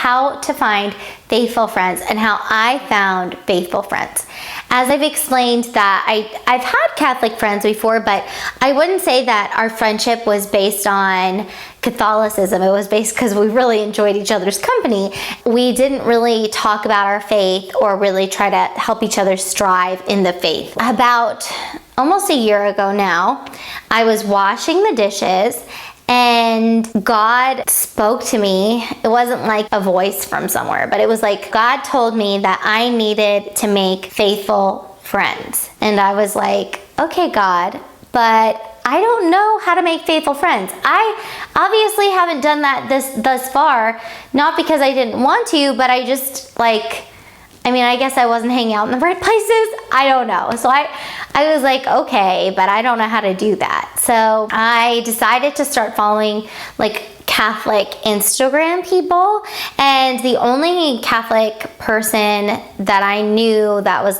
how to find faithful friends and how I found faithful friends. As I've explained that I've had Catholic friends before, but I wouldn't say that our friendship was based on Catholicism. It was based because we really enjoyed each other's company. We didn't really talk about our faith or really try to help each other strive in the faith. About almost a year ago now, I was washing the dishes and God spoke to me. It wasn't like a voice from somewhere, but it was like God told me that I needed to make faithful friends. And I was like, okay, God, but I don't know how to make faithful friends. I obviously haven't done that thus far, not because I didn't want to, but I just I guess I wasn't hanging out in the right places. I don't know. So I was like, okay, but I don't know how to do that. So I decided to start following Catholic Instagram people, and the only Catholic person that I knew that was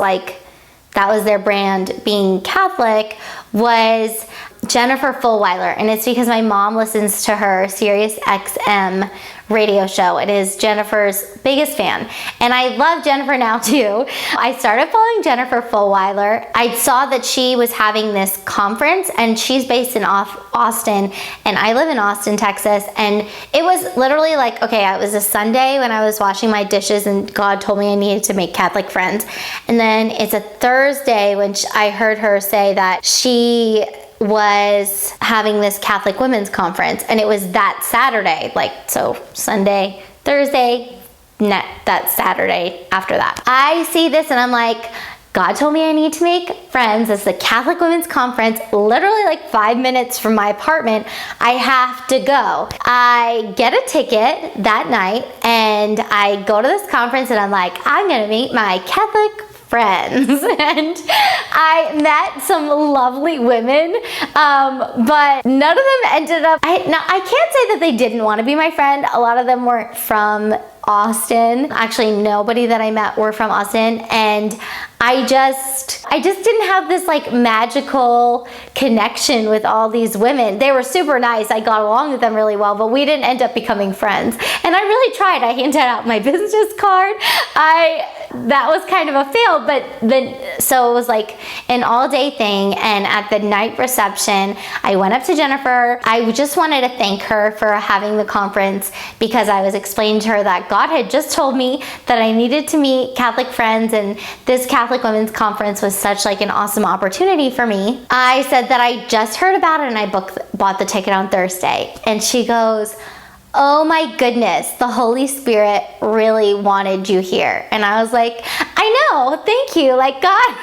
their brand being Catholic was Jennifer Fulwiler, and it's because my mom listens to her Sirius XM radio show. It is Jennifer's biggest fan, and I love Jennifer now too. I started following Jennifer Fulwiler. I saw that she was having this conference, and she's based in Austin, and I live in Austin, Texas, and it was literally it was a Sunday when I was washing my dishes and God told me I needed to make Catholic friends, and then it's a Thursday when I heard her say that she was having this Catholic Women's Conference, and it was that Saturday, so Sunday, Thursday, that Saturday after that. I see this and I'm like, God told me I need to make friends. It's the Catholic Women's Conference, literally 5 minutes from my apartment. I have to go. I get a ticket that night and I go to this conference and I'm like, I'm gonna meet my Catholic friends. And I met some lovely women, but none of them ended up, I can't say that they didn't want to be my friend. A lot of them weren't from Austin. Actually, nobody that I met were from Austin, and I just didn't have this magical connection with all these women. They were super nice. I got along with them really well, but we didn't end up becoming friends. And I really tried. I handed out my business card. That was kind of a fail, but so it was an all-day thing, and at the night reception, I went up to Jennifer. I just wanted to thank her for having the conference because I was explaining to her that God had just told me that I needed to meet Catholic friends, and this Catholic Women's Conference was such an awesome opportunity for me. I said that I just heard about it and I bought the ticket on Thursday, and she goes, oh my goodness, the Holy Spirit really wanted you here. And I was like, I know, thank you, God.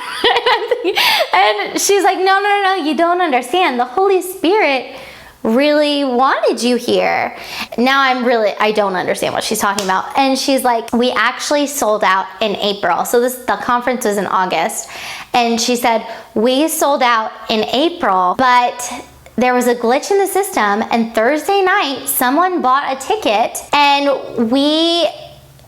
And she's like, no, you don't understand. The Holy Spirit really wanted you here. Now I don't understand what she's talking about. And she's like, we actually sold out in April. So the conference was in August. And she said, we sold out in April, but there was a glitch in the system, and Thursday night someone bought a ticket, and we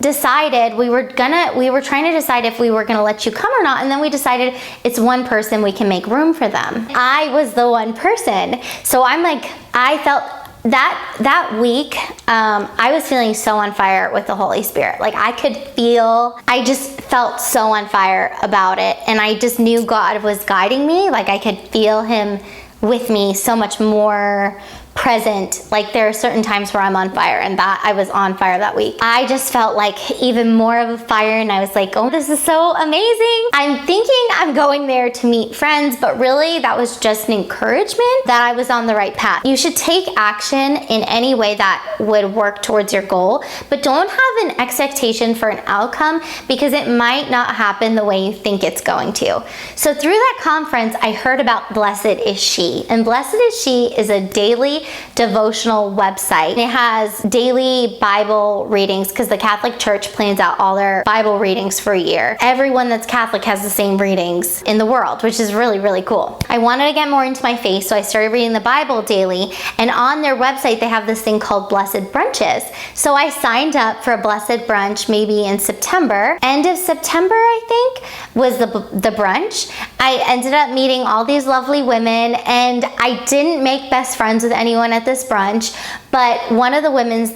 decided we were trying to decide if we were gonna let you come or not, and then we decided it's one person, we can make room for them. I was the one person, so I felt that week, I was feeling so on fire with the Holy Spirit. I just felt so on fire about it, and I just knew God was guiding me. I could feel Him with me so much more present. There are certain times where I'm on fire, and that I was on fire that week. I just felt even more of a fire, and I was like, oh, this is so amazing. I'm thinking I'm going there to meet friends, but really that was just an encouragement that I was on the right path. You should take action in any way that would work towards your goal, but don't have an expectation for an outcome because it might not happen the way you think it's going to. So through that conference, I heard about Blessed Is She, and Blessed Is She is a daily devotional website. It has daily Bible readings because the Catholic Church plans out all their Bible readings for a year. Everyone that's Catholic has the same readings in the world, which is really, really cool. I wanted to get more into my faith, so I started reading the Bible daily, and on their website they have this thing called Blessed Brunches. So I signed up for a Blessed Brunch maybe in September. End of September, I think, was the brunch. I ended up meeting all these lovely women, and I didn't make best friends with anyone at this brunch, but one of the women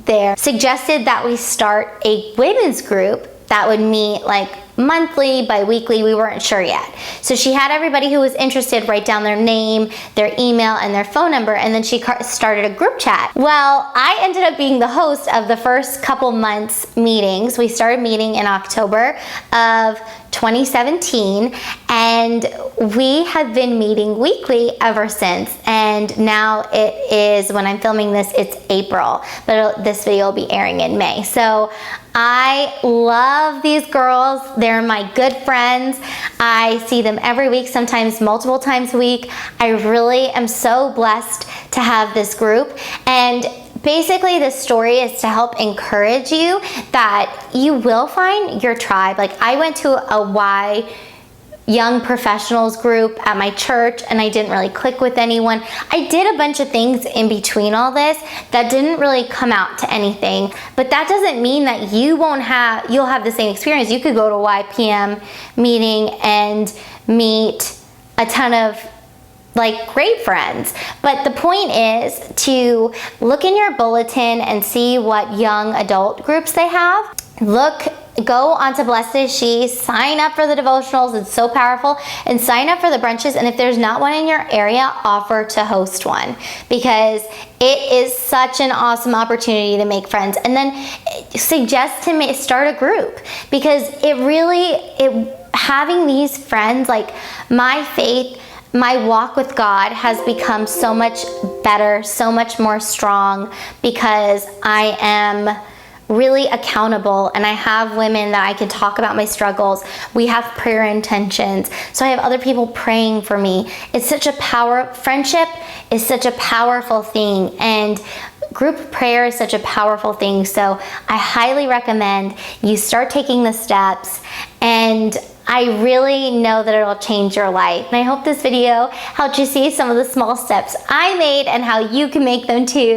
there suggested that we start a women's group that would meet like monthly, bi-weekly, we weren't sure yet. So she had everybody who was interested write down their name, their email, and their phone number, and then she started a group chat. Well, I ended up being the host of the first couple months meetings. We started meeting in October of 2017, and we have been meeting weekly ever since. And now it is, when I'm filming this, it's April, but this video will be airing in May. So I love these girls. They're my good friends. I see them every week, sometimes multiple times a week. I really am so blessed to have this group. And basically, this story is to help encourage you that you will find your tribe. Like, I went to a Y young professionals group at my church, and I didn't really click with anyone. I did a bunch of things in between all this that didn't really come out to anything, but that doesn't mean that you'll have the same experience. You could go to a YPM meeting and meet a ton of like great friends. But the point is to look in your bulletin and see what young adult groups they have. Go onto Blessed Is She, sign up for the devotionals, it's so powerful, and sign up for the brunches. And if there's not one in your area, offer to host one, because it is such an awesome opportunity to make friends. And then suggest to start a group, because having these friends, like my faith, my walk with God has become so much better, so much more strong, because I am really accountable, and I have women that I can talk about my struggles. We have prayer intentions, so I have other people praying for me. Friendship is such a powerful thing, and group prayer is such a powerful thing. So I highly recommend you start taking the steps, and I really know that it'll change your life. And I hope this video helped you see some of the small steps I made and how you can make them too.